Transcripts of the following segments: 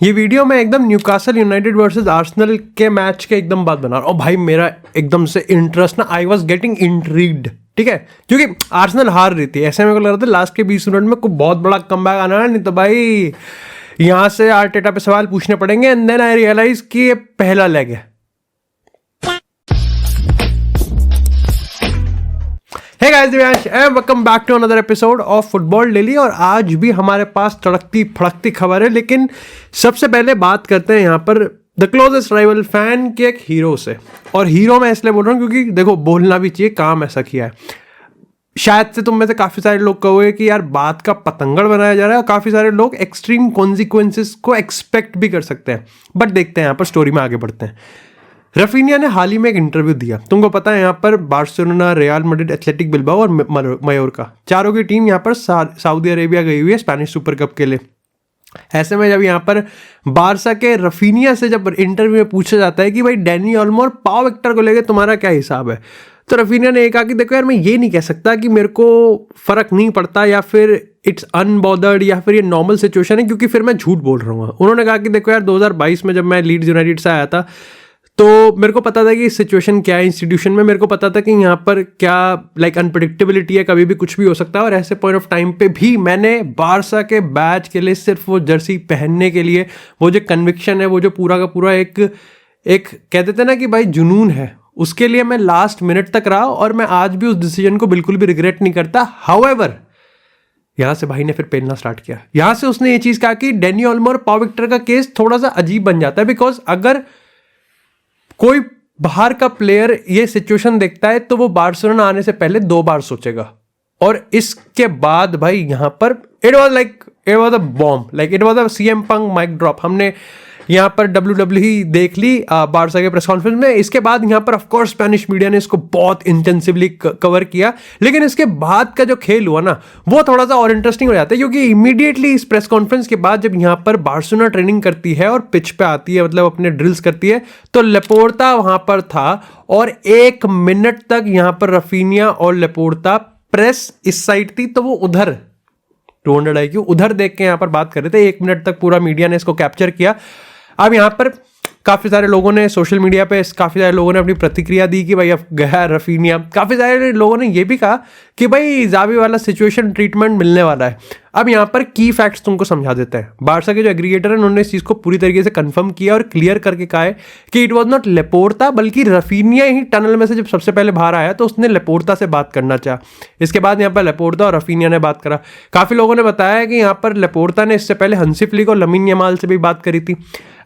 ये वीडियो मैं एकदम न्यूकासल यूनाइटेड वर्सेस आर्सेनल के मैच के एकदम बाद बना रहा हूँ भाई। मेरा एकदम से इंटरेस्ट ना, आई वॉज गेटिंग इंट्रीग्ड, ठीक है, क्योंकि आर्सेनल हार रही थी। ऐसे मेरे को लग रहा था लास्ट के 20 मिनट में कोई बहुत बड़ा कमबैक आना है, नहीं तो भाई यहाँ से आर्टेटा पे सवाल पूछने पड़ेंगे। एंड देन आई रियलाइज कि ये पहला लेग है। Hey guys, Divyansh and welcome back to another episode of Football Daily। और आज भी हमारे पास तड़कती फड़कती खबर है, लेकिन सबसे पहले बात करते हैं यहाँ पर द क्लोजेस्ट राइवल फैन के एक हीरो से। और हीरो मैं इसलिए बोल रहा हूँ क्योंकि देखो, बोलना भी चाहिए, काम ऐसा किया है। शायद से तुम में से काफ़ी सारे लोग कहोगे कि यार बात का पतंगड़ बनाया जा रहा है, और काफ़ी सारे लोग एक्सट्रीम कॉन्सिक्वेंसेस को एक्सपेक्ट भी कर सकते हैं। बट देखते हैं, यहाँ पर स्टोरी में आगे बढ़ते हैं। रफीनिया ने हाल ही में एक इंटरव्यू दिया। तुमको पता है यहाँ पर Barcelona, real Madrid, athletic Bilbao और मायोर्का, चारों की टीम यहाँ पर सऊदी अरेबिया गई हुई है स्पेनिश सुपर कप के लिए। ऐसे में जब यहाँ पर बारसा के रफीनिया से जब इंटरव्यू में पूछा जाता है कि भाई डैनी ओल्मो और पाव विक्टर को लेकर तुम्हारा क्या हिसाब है, तो रफीनिया ने कहा कि देखो यार, मैं ये नहीं कह सकता कि मेरे को फर्क नहीं पड़ता या फिर इट्स अनबॉदर्ड या फिर ये नॉर्मल सिचुएशन है, क्योंकि फिर मैं झूठ बोल रहा हूँ। उन्होंने कहा कि देखो यार, 2022 में जब मैं लीड्स यूनाइटेड से आया था तो मेरे को पता था कि सिचुएशन क्या है इंस्टीट्यूशन में। मेरे को पता था कि यहाँ पर क्या अनप्रेडिक्टेबिलिटी है, कभी भी कुछ भी हो सकता है। और ऐसे पॉइंट ऑफ टाइम पे भी मैंने बारसा के बैच के लिए सिर्फ वो जर्सी पहनने के लिए, वो जो कन्विक्शन है, वो जो पूरा का पूरा एक कह देते ना कि भाई जुनून है, उसके लिए मैं लास्ट मिनट तक रहा। और मैं आज भी उस डिसीजन को बिल्कुल भी रिग्रेट नहीं करता। हाउएवर, यहाँ से भाई ने फिर पेलना स्टार्ट किया। यहाँ से उसने ये चीज़ कहा कि डैनी ओल्मो और पाव विक्टर का केस थोड़ा सा अजीब बन जाता है, बिकॉज अगर कोई बाहर का प्लेयर ये सिचुएशन देखता है तो वो बार्सिलोना आने से पहले 2 बार सोचेगा। और इसके बाद भाई यहाँ पर it was a bomb, it was a CM Punk mic drop. हमने यहाँ पर WWE देख ली बारसा के प्रेस कॉन्फ्रेंस में। इसके बाद यहाँ पर ऑफकोर्स स्पेनिश मीडिया ने इसको बहुत इंटेंसिवली कवर किया। लेकिन इसके बाद का जो खेल हुआ ना, वो थोड़ा सा और इंटरेस्टिंग हो जाता है, क्योंकि इमीडिएटली इस प्रेस कॉन्फ्रेंस के बाद जब यहाँ पर बार्सिलोना ट्रेनिंग करती है और पिच पे आती है, मतलब अपने ड्रिल्स करती है, तो लेपोर्ता वहां पर था। और 1 मिनट तक यहाँ पर रफीनिया और लेपोर्ता, प्रेस इस साइड थी तो वो उधर 200 IQ उधर देख के यहाँ पर बात कर रहे थे। 1 मिनट तक पूरा मीडिया ने इसको कैप्चर किया। अब यहाँ पर काफ़ी सारे लोगों ने सोशल मीडिया पे काफ़ी सारे लोगों ने अपनी प्रतिक्रिया दी कि भाई अब गया रफीनिया। काफ़ी सारे लोगों ने ये भी कहा कि भाई जावी वाला सिचुएशन ट्रीटमेंट मिलने वाला है। अब यहाँ पर की फैक्ट्स तुमको समझा देते हैं। बारसा के जो एग्रीगेटर है, उन्होंने इस चीज़ को पूरी तरीके से कंफर्म किया और क्लियर करके कहा है कि इट वाज नॉट लेपोर्ता, बल्कि रफीनिया ही टनल में से जब सबसे पहले बाहर आया तो उसने लेपोर्ता से बात करना चाहा। इसके बाद यहाँ पर लेपोर्ता और रफीनिया ने बात करा। काफ़ी लोगों ने बताया कि यहाँ पर लेपोर्ता ने इससे पहले हंसी फ्लिक और लमीन यमाल से भी बात करी थी।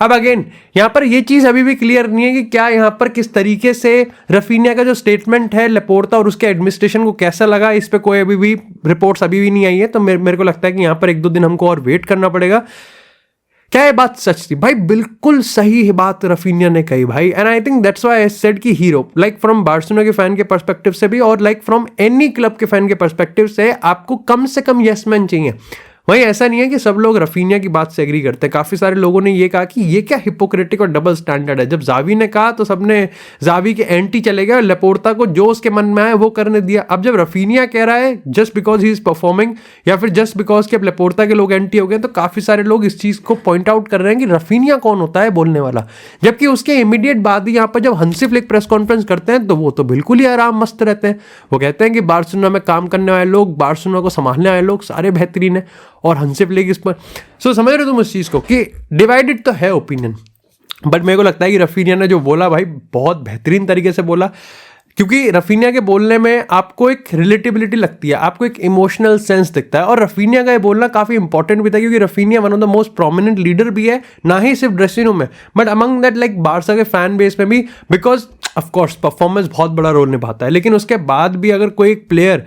अब अगेन यहाँ पर ये चीज़ अभी भी क्लियर नहीं है कि क्या यहाँ पर किस तरीके से रफीनिया का जो स्टेटमेंट है लेपोर्ता और उसके एडमिनिस्ट्रेशन को कैसा लगा, इस पर कोई अभी भी रिपोर्ट्स अभी भी नहीं आई है। तो मेरे को लगता है कि यहाँ पर 1-2 दिन हमको और वेट करना पड़ेगा। क्या ये बात सच थी? भाई बिल्कुल सही बात रफीनिया ने कही भाई। And I think that's why I said कि हीरो, फ्रॉम बार्सिलोना के फैन के पर्सपेक्टिव से भी और फ्रॉम एनी क्लब के फैन के पर्सपेक्टिव से, आपको कम से कम यस मैन चाहिए। वही ऐसा नहीं है कि सब लोग रफीनिया की बात से एग्री करते हैं। काफ़ी सारे लोगों ने ये कहा कि ये क्या हिपोक्रेटिक और डबल स्टैंडर्ड है। जब जावी ने कहा तो सबने जावी के एंटी चले गए और लेपोर्ता को जो उसके मन में आया वो करने दिया। अब जब रफीनिया कह रहा है just because he is performing, या फिर जस्ट बिकॉज कि अब लेपोर्ता के लोग एंटी हो गए, तो काफ़ी सारे लोग इस चीज़ को पॉइंट आउट कर रहे हैं कि रफीनिया कौन होता है बोलने वाला। जबकि उसके इमीडिएट बाद ही यहाँ पर जब हंसी फ्लिक प्रेस कॉन्फ्रेंस करते हैं तो वो तो बिल्कुल ही आराम मस्त रहते हैं। वो कहते हैं कि बार्सिलोना में काम करने वाले लोग, बार्सिलोना को संभालने वाले लोग सारे बेहतरीन है, और हंसी फ्लिक इस पर। सो समझ रहे हो तुम इस चीज़ को कि डिवाइडेड तो है ओपिनियन। बट मेरे को लगता है कि रफीनिया ने जो बोला भाई बहुत बेहतरीन तरीके से बोला, क्योंकि रफीनिया के बोलने में आपको एक रिलेटिबिलिटी लगती है, आपको एक इमोशनल सेंस दिखता है। और रफीनिया का ये बोलना काफ़ी इंपॉर्टेंट भी था, क्योंकि Raphinha one of the most prominent leader भी है, ना ही सिर्फ ड्रेसिंग रूम में बट अमंग दैट बारसा के फैन बेस में भी। बिकॉज ऑफकोर्स परफॉर्मेंस बहुत बड़ा रोल निभाता है, लेकिन उसके बाद भी अगर कोई एक प्लेयर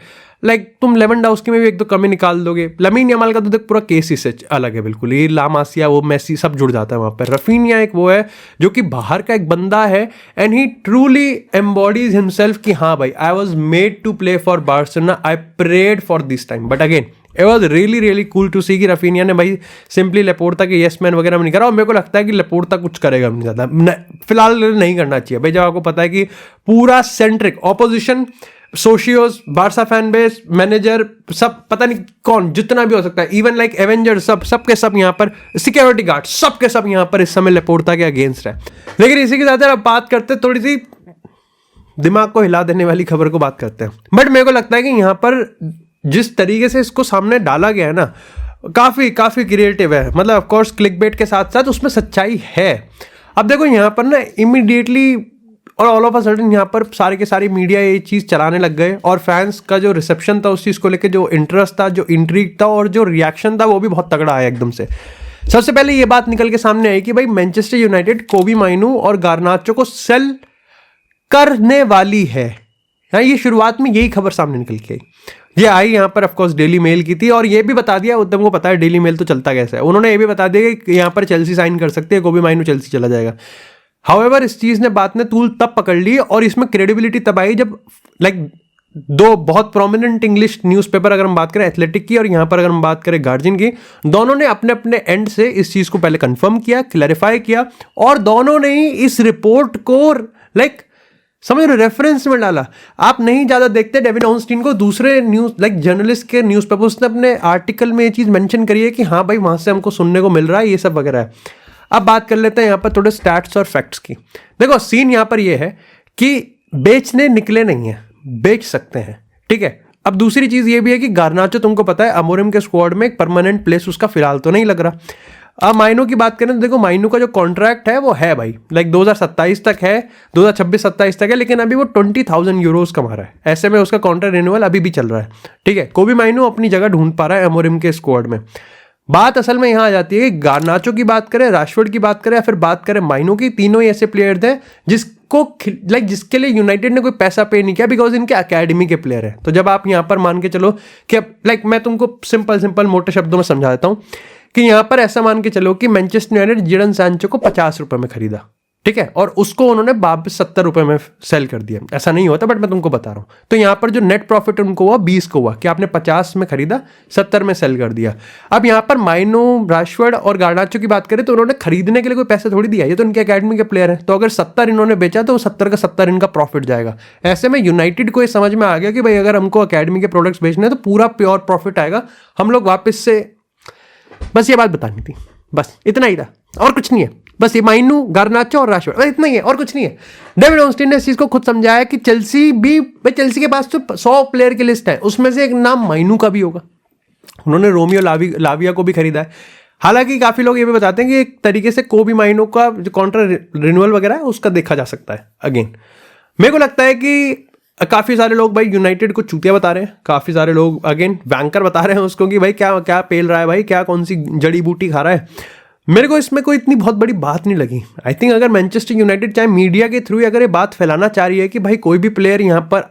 तुम लेवेंडोव्स्की में भी 1-2 कमी निकाल दोगे। लमीन यमाल का तो देख पूरा केस ही से अलग है बिल्कुल, ये ला मासिया, वो मेसी सब जुड़ जाता है वहाँ पर। रफीनिया एक वो है जो कि बाहर का एक बंदा है, and he truly embodies himself कि हाँ भाई, I was made to play for Barcelona, I prayed for this time. But again it was really cool to see कि रफीनिया ने भाई सिंपली लेपोर्ता के यस मैन वगैरह में नहीं करा। और मेरे को लगता है कि लेपोर्ता कुछ करेगा नहीं ज़्यादा, फिलहाल नहीं करना चाहिए भाई। जब आपको पता है कि पूरा सेंट्रिक ऑपोजिशन सोशियोस, बारसा फैन बेस, मैनेजर, सब पता नहीं कौन, जितना भी हो सकता है, इवन लाइक एवेंजर, सबके सब यहाँ पर, सिक्योरिटी गार्ड, सबके सब यहाँ पर इस समय लेपोर्टा के अगेंस्ट है। लेकिन इसी के साथ अब बात करते हैं, थोड़ी सी दिमाग को हिला देने वाली खबर को बात करते हैं। बट मेरे को लगता है कि यहाँ पर जिस तरीके से इसको सामने डाला गया है ना, काफी काफी क्रिएटिव है। मतलब ऑफ कोर्स क्लिकबेट के साथ साथ उसमें सच्चाई है। अब देखो यहाँ पर ना इमीडिएटली और ऑल ऑफ अ सडन यहाँ पर सारे के सारी मीडिया ये चीज़ चलाने लग गए, और फैंस का जो रिसेप्शन था उस चीज़ को लेकर, जो इंटरेस्ट था, जो इंट्रीग था और जो रिएक्शन था, वो भी बहुत तगड़ा आया एकदम से। सबसे पहले ये बात निकल के सामने आई कि भाई मैनचेस्टर यूनाइटेड कोबी माइनू और गार्नाचो को सेल करने वाली है। ये शुरुआत में यही खबर सामने निकल के आई। ये आई यहाँ पर ऑफकोर्स डेली मेल की थी, और ये भी बता दिया, उद्धम को पता है डेली मेल तो चलता कैसा है, उन्होंने ये भी बता दिया कि यहाँ पर चेल्सी साइन कर सकती है, कोबी माइनू चेल्सी चला जाएगा। हाउएवर इस चीज ने बात ने तूल तब पकड़ ली और इसमें क्रेडिबिलिटी तब आई जब लाइक दो बहुत प्रोमिनेंट इंग्लिश न्यूज़पेपर, अगर हम बात करें एथलेटिक की और यहाँ पर अगर हम बात करें गार्जियन की, दोनों ने अपने अपने एंड से इस चीज को पहले कंफर्म किया, क्लैरिफाई किया, और दोनों ने ही इस रिपोर्ट को लाइक समझ रहे रेफरेंस में डाला। आप नहीं ज्यादा देखते डेविड ऑर्नस्टीन को, दूसरे न्यूज लाइक जर्नलिस्ट के न्यूज़पेपर, उसने अपने आर्टिकल में ये चीज मेंशन करी है कि हाँ भाई वहां से हमको सुनने को मिल रहा है, ये सब वगैरह है। अब बात कर लेते हैं यहाँ पर थोड़े स्टैट्स और फैक्ट्स की। देखो सीन यहाँ पर ये है कि बेचने निकले नहीं है, बेच सकते हैं, ठीक है। अब दूसरी चीज ये भी है कि गार्नाचो तुमको पता है अमोरिम के स्क्वाड में एक परमानेंट प्लेस उसका फिलहाल तो नहीं लग रहा। अब माइनो की बात करें तो देखो माइनो का जो कॉन्ट्रैक्ट है वो है भाई लाइक 2027 तक है, 2026-27 तक है, लेकिन अभी वो 20,000 यूरोज कमा रहा है। ऐसे में उसका कॉन्ट्रैक्ट रिन्यूअल अभी भी चल रहा है, ठीक है। कोबी माइनो अपनी जगह ढूंढ पा रहा है अमोरिम के स्क्वाड में। बात असल में यहाँ आ जाती है कि गार्नाचो की बात करें, राशफोर्ड की बात करें या फिर बात करें माइनो की, तीनों ही ऐसे प्लेयर्स हैं जिसके लिए यूनाइटेड ने कोई पैसा पे नहीं किया, बिकॉज इनके अकेडमी के प्लेयर हैं। तो जब आप यहाँ पर मान के चलो कि मैं तुमको सिंपल मोटे शब्दों में समझा देता हूँ कि यहाँ पर ऐसा मान के चलो कि मैनचेस्टर यूनाइटेड जिडन सैंचो को 50 रुपए में खरीदा, ठीक है, और उसको उन्होंने वापस 70 रुपए में सेल कर दिया। ऐसा नहीं होता बट मैं तुमको बता रहा हूँ। तो यहाँ पर जो नेट प्रॉफिट उनको हुआ 20 को हुआ कि आपने 50 में खरीदा, 70 में सेल कर दिया। अब यहाँ पर माइनो, राशफोर्ड और गार्नाचो की बात करें तो उन्होंने खरीदने के लिए कोई पैसे थोड़ी दिया, ये तो इनके अकेडमी के प्लेयर हैं। तो अगर 70 इन्होंने बेचा तो 70 का 70 इनका प्रॉफिट जाएगा। ऐसे में यूनाइटेड को ये समझ में आ गया कि भाई अगर हमको अकेडमी के प्रोडक्ट्स बेचने हैं तो पूरा प्योर प्रॉफिट आएगा, हम लोग वापस से, बस ये बात बतानी थी, बस इतना ही था और कुछ नहीं है। बस ये माइनू, गार्नाचो और राशफोर्ड, बस इतना ही है और कुछ नहीं है। डेविड ऑर्नस्टीन ने इस चीज को खुद समझाया कि चेल्सी के पास तो 100 प्लेयर की लिस्ट है, उसमें से एक नाम माइनू का भी होगा। उन्होंने रोमियो लाविया को भी खरीदा है। हालांकि काफी लोग ये भी बताते हैं कि एक तरीके से कोबी माइनो का जो कॉन्ट्रैक्ट रिन्यूअल वगैरह है उसका देखा जा सकता है। अगेन मेरे को लगता है कि काफी सारे लोग भाई यूनाइटेड को चूतिया बता रहे हैं, काफी सारे लोग अगेन बैंकर बता रहे हैं उसको कि भाई क्या क्या पेल रहा है भाई, क्या कौन सी जड़ी बूटी खा रहा है। मेरे को इसमें कोई इतनी बहुत बड़ी बात नहीं लगी। आई थिंक अगर मैनचेस्टर यूनाइटेड चाहे मीडिया के थ्रू अगर ये बात फैलाना चाह रही है कि भाई कोई भी प्लेयर यहाँ पर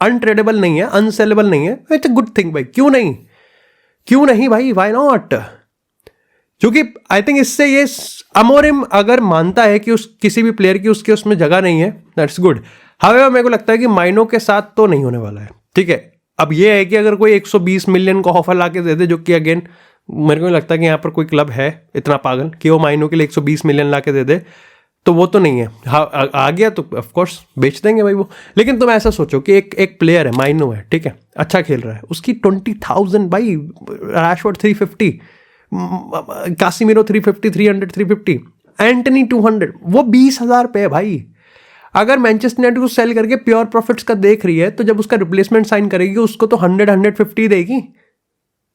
अनट्रेडेबल नहीं है, अनसेलेबल नहीं है, इट्स अ गुड थिंग भाई। क्यों नहीं भाई, व्हाई नॉट? क्योंकि आई थिंक इससे ये अमोरिम अगर मानता है कि किसी भी प्लेयर की उसके उसमें जगह नहीं है, दैट्स गुड। हावेवर मेरे को लगता है कि माइनो के साथ तो नहीं होने वाला है, ठीक है। अब ये है कि अगर कोई 120 मिलियन का ऑफर ला के दे दे, जो कि अगेन मेरे को नहीं लगता कि यहाँ पर कोई क्लब है इतना पागल कि वो माइनो के लिए 120 मिलियन ला के दे दे, तो वो तो नहीं है। हाँ आ गया तो ऑफकोर्स बेच देंगे भाई वो। लेकिन तुम ऐसा सोचो कि एक प्लेयर है, माइनो है, ठीक है, अच्छा खेल रहा है, उसकी 20,000 भाई, राशफोर्ड 350, कासिमिरो 350, 300, 350, एंटनी 200, वो 20,000 पे है भाई। अगर मैनचेस्टर यूनाइटेड को सेल करके प्योर प्रॉफिट्स का देख रही है तो जब उसका रिप्लेसमेंट साइन करेगी उसको तो 100-150 देगी।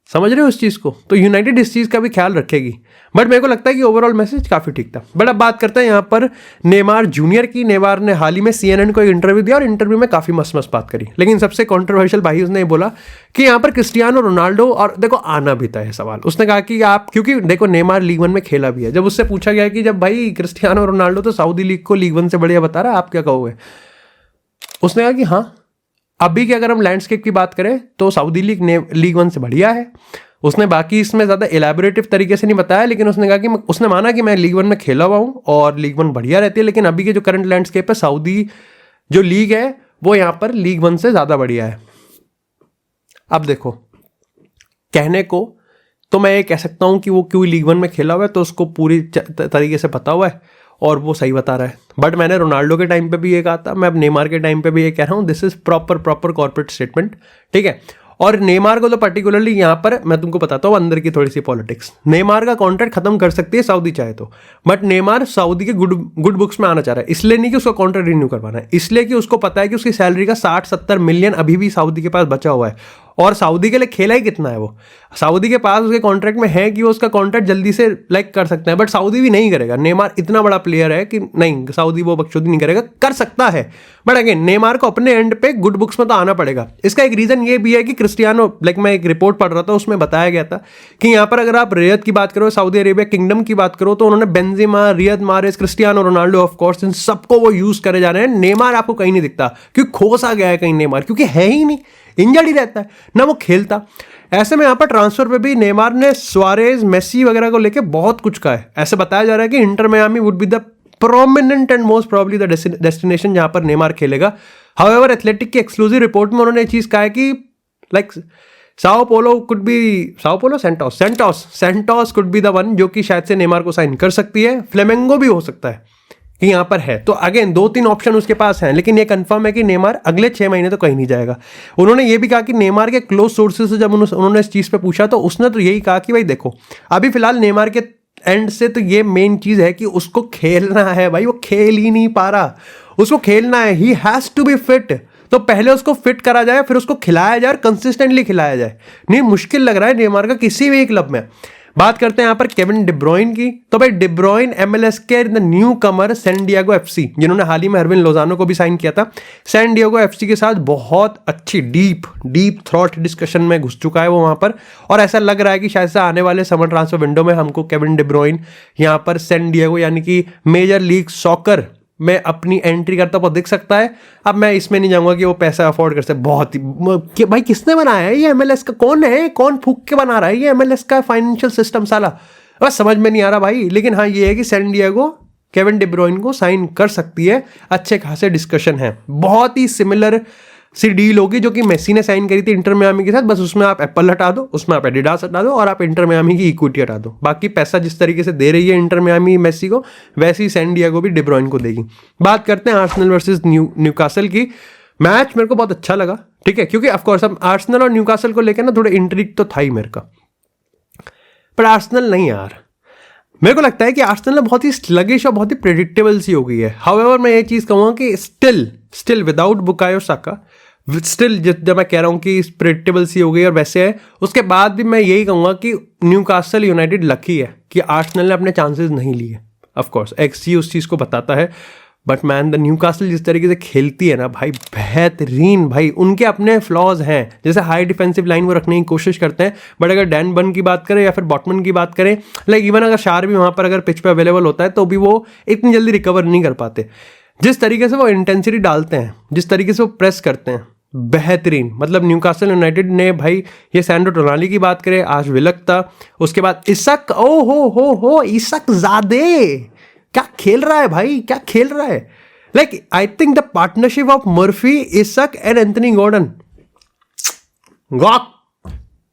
समझ रहे हो उस चीज को? तो यूनाइटेड इस चीज का भी ख्याल रखेगी। बट मेरे को लगता है कि ओवरऑल मैसेज काफी ठीक था। बट अब बात करते हैं यहाँ पर नेमार जूनियर की। नेमार ने हाल ही में CNN को एक इंटरव्यू दिया और इंटरव्यू में काफी मस्त बात करी, लेकिन सबसे कंट्रोवर्शियल भाई उसने बोला कि यहाँ पर क्रिस्टियानो रोनाल्डो, और देखो आना भी था ये सवाल, उसने कहा कि आप, क्योंकि देखो नेमार लीग 1 में खेला भी है, जब उससे पूछा गया कि जब भाई क्रिस्टियानो रोनाल्डो तो सऊदी लीग को लीग 1 से बढ़िया बता रहा है, आप क्या कहोगे? उसने कहा कि हाँ, अभी की अगर हम लैंडस्केप की बात करें तो सऊदी लीग 1 से बढ़िया है। उसने बाकी इसमें ज़्यादा एलैबोरेटिव तरीके से नहीं बताया, लेकिन उसने कहा कि उसने माना कि मैं लीग 1 में खेला हुआ हूँ और लीग 1 बढ़िया रहती है, लेकिन अभी के जो करंट लैंडस्केप है, सऊदी जो लीग है वो यहाँ पर लीग 1 से ज़्यादा बढ़िया है। अब देखो, कहने को तो मैं ये कह सकता हूँ कि वो क्यों लीग 1 में खेला हुआ है तो उसको पूरी तरीके से पता हुआ है, और वो सही बता रहा है। बट मैंने रोनाल्डो के टाइम पे भी ये कहा था, मैं अब नेमार के टाइम पे भी ये कह रहा हूँ, this is proper corporate statement, ठीक है। और नेमार को तो पर्टिकुलरली यहाँ पर मैं तुमको बताता हूँ अंदर की थोड़ी सी पॉलिटिक्स। नेमार का कॉन्ट्रैक्ट खत्म कर सकती है सऊदी चाहे तो, बट नेमार सऊदी के गुड बुक्स में आना चाह रहा है। इसलिए नहीं कि उसका कॉन्ट्रैक्ट रिन्यू करवाना है, इसलिए कि उसको पता है कि उसकी सैलरी का 60-70 मिलियन अभी भी सऊदी के पास बचा हुआ है। और सऊदी के लिए खेला ही कितना है वो, सऊदी के पास उसके कॉन्ट्रैक्ट में है कि वो उसका कॉन्ट्रैक्ट जल्दी से लाइक कर सकते हैं, बट सऊदी भी नहीं करेगा। नेमार इतना बड़ा प्लेयर है कि नहीं, सऊदी वो बकचोदी नहीं करेगा, कर सकता है बट अगेन नेमार को अपने एंड पे गुड बुक्स में तो आना पड़ेगा। इसका एक रीजन ये भी है कि क्रिस्टियानो, लाइक मैं एक रिपोर्ट पढ़ रहा था उसमें बताया गया था कि यहाँ पर अगर आप रियद की बात करो, सऊदी अरेबिया किंगडम की बात करो, तो उन्होंने Benzema, Riyad Mahrez, Cristiano Ronaldo of course, इन सबको वो यूज करे जा रहे हैं। नेमार आपको कहीं नहीं दिखता क्योंकि खोसा गया है कहीं नेमार, क्योंकि है ही नहीं, इंजर्ड ही रहता है ना वो खेलता। ऐसे में यहाँ पर ट्रांसफर पे भी नेमार ने सुआरेज, मेसी वगैरह को लेके बहुत कुछ कहा है। ऐसे बताया जा रहा है कि Inter Miami would be the prominent and most probably the destination जहां पर नेमार खेलेगा। हाउएवर एथलेटिक की एक्सक्लूसिव रिपोर्ट में उन्होंने ये चीज कहा है कि like Santos could be the one जो कि शायद से नेमार को साइन कर सकती है। फ्लेमेंगो भी हो सकता है कि यहाँ पर है। तो अगेन 2-3 ऑप्शन उसके पास हैं, लेकिन ये कंफर्म है कि नेमार अगले 6 महीने तो कहीं नहीं जाएगा। उन्होंने ये भी कहा कि नेमार के क्लोज सोर्सेज से जब उन्होंने इस चीज़ पे पूछा तो उसने तो यही कहा कि भाई देखो, अभी फिलहाल नेमार के एंड से तो ये मेन चीज़ है कि उसको खेलना है भाई, वो खेल ही नहीं पा रहा, उसको खेलना है, he has to be fit. तो पहले उसको फिट करा जाए, फिर उसको खिलाया जाए और कंसिस्टेंटली खिलाया जाए। नहीं, मुश्किल लग रहा है नेमार का किसी भी क्लब में। बात करते हैं यहाँ पर केविन डी ब्रुयन की। तो भाई डी ब्रुयन MLS के न्यू कमर सैन डिएगो FC, जिन्होंने हाल ही में हरविन लोजानो को भी साइन किया था, सैन डिएगो FC के साथ बहुत अच्छी डीप थ्रॉट डिस्कशन में घुस चुका है वो वहाँ पर। और ऐसा लग रहा है कि शायद से आने वाले समर ट्रांसफर विंडो में हमको केविन डी ब्रुयन यहाँ पर सैन डिएगो यानी कि मेजर लीग सॉकर में अपनी एंट्री करता हुआ दिख सकता है। अब मैं इसमें नहीं जाऊंगा कि वो पैसा अफोर्ड कर सकते, बहुत ही भाई किसने बनाया है ये MLS का, कौन है, कौन फूक के बना रहा है ये MLS का फाइनेंशियल सिस्टम साला, बस समझ में नहीं आ रहा भाई। लेकिन हाँ ये है कि सैन डिएगो केविन डी ब्रुयन को साइन कर सकती है, अच्छे खासे डिस्कशन है। बहुत ही सिमिलर सी डील होगी जो कि मेसी ने साइन करी थी इंटर मियामी के साथ, बस उसमें आप एप्पल हटा दो, उसमें आप एडिडास हटा दो और आप इंटर मियामी की इक्विटी हटा दो। बाकी पैसा जिस तरीके से दे रही है इंटर मियामी मेसी को, वैसे ही सैन डिएगो भी डी ब्रुयन को देगी। बात करते हैं आर्सेनल वर्सेस न्यूकासल की। मैच मेरे को बहुत अच्छा लगा, ठीक है, क्योंकि ऑफकोर्स अब आर्सेनल और न्यूकासल को लेकर ना थोड़ा इंट्रिग तो था ही मेरे का, पर आर्सेनल नहीं यार, मेरे को लगता है कि आर्सेनल बहुत ही स्लगिश और बहुत ही प्रेडिक्टेबल सी हो गई है। हाउएवर मैं ये चीज़ कहूँगा कि still without Bukayo Saka, still जब मैं कह रहा हूँ कि प्रेडिक्टेबल सी हो गई और वैसे है, उसके बाद भी मैं यही कहूँगा कि न्यूकासल यूनाइटेड लकी है कि आर्सेनल ने अपने चांसेस नहीं लिए। ऑफकोर्स XG उस चीज़ को बताता है, बट मैन द न्यूकासल जिस तरीके से खेलती है ना भाई, बेहतरीन भाई। उनके अपने फ्लॉज हैं, जैसे हाई डिफेंसिव लाइन वो रखने की कोशिश करते हैं, बट अगर डैन बर्न की बात करें या फिर बॉटमन की बात करें, लाइक इवन अगर शार भी वहाँ पर अगर पिच पे अवेलेबल होता है तो भी वो इतनी जल्दी रिकवर नहीं कर पाते। जिस तरीके से वो इंटेंसिटी डालते हैं, जिस तरीके से वो प्रेस करते हैं, बेहतरीन। मतलब न्यूकासल यूनाइटेड ने भाई, ये सैंड्रो टोनाली की बात करें, आज विलक था, उसके बाद इसक, ओ हो इसक ज़ादे क्या खेल रहा है भाई, क्या खेल रहा है। Like I think the partnership of Murphy, इसक एंड एंथनी गॉर्डन, गॉक